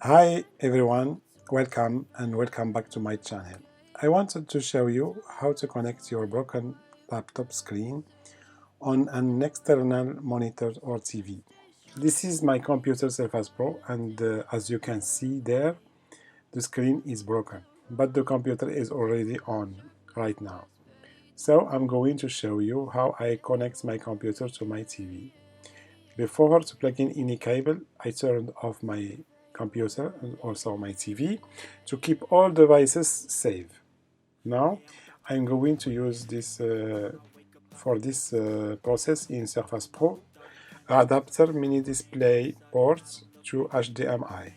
Hi everyone, welcome back to my channel. I wanted to show you how to connect your broken laptop screen on an external monitor or TV. This is my computer Surface Pro and as you can see there, the screen is broken, but the computer is already on right now. So I'm going to show you how I connect my computer to my TV. Before to plug in any cable, I turned off my computer and also my TV to keep all devices safe. Now I'm going to use this for this process in Surface Pro adapter mini display port to HDMI,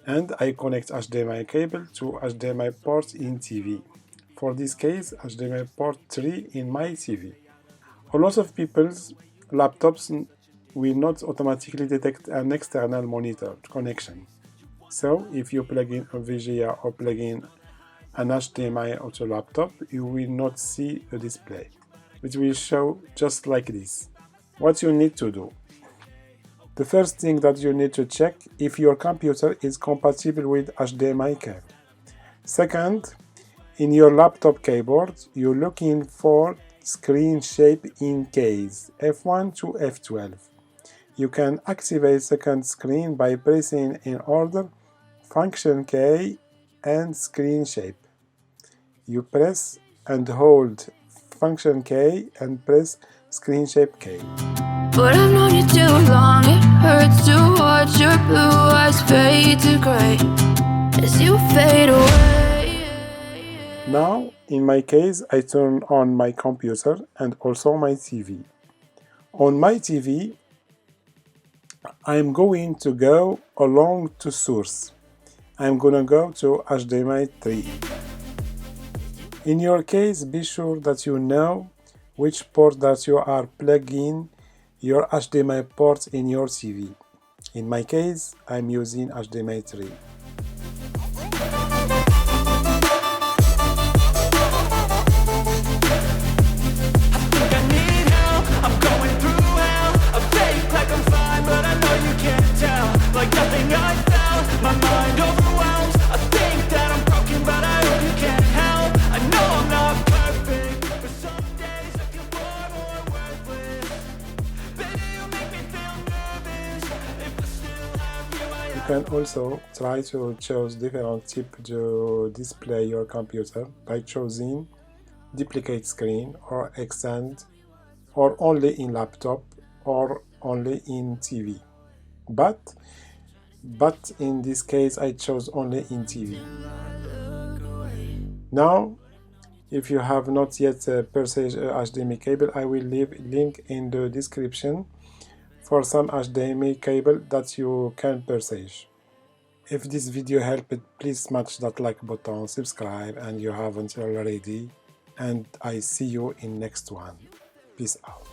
and I connect HDMI cable to HDMI port in TV. For this case, HDMI port 3 in my TV. A lot of people's laptops will not automatically detect an external monitor connection. So if you plug in a VGA or plug in an HDMI auto laptop, you will not see a display. It will show just like this. What you need to do. The first thing that you need to check if your computer is compatible with HDMI cable. Second, in your laptop keyboard, you're looking for screen shape in keys F1 to F12. You can activate second screen by pressing in order function key and screen shape. You press and hold function key and press screen shape key. But I've known you too long, it hurts to watch your blue eyes fade to gray as you fade away. Now, in my case, I turn on my computer and also my TV. On my TV, I'm going to go along to source. I'm gonna go to HDMI 3. In your case, be sure that you know which port that you are plugging your HDMI port in your TV. In my case, I'm using HDMI 3. You can also try to choose different type to display your computer by choosing duplicate screen or extend or only in laptop or only in TV. But in this case I chose only in TV. Now if you have not yet purchased HDMI cable, I will leave a link in the description for some HDMI cable that you can purchase. If this video helped, please smash that like button, subscribe and you haven't already, and I see you in next one. Peace out.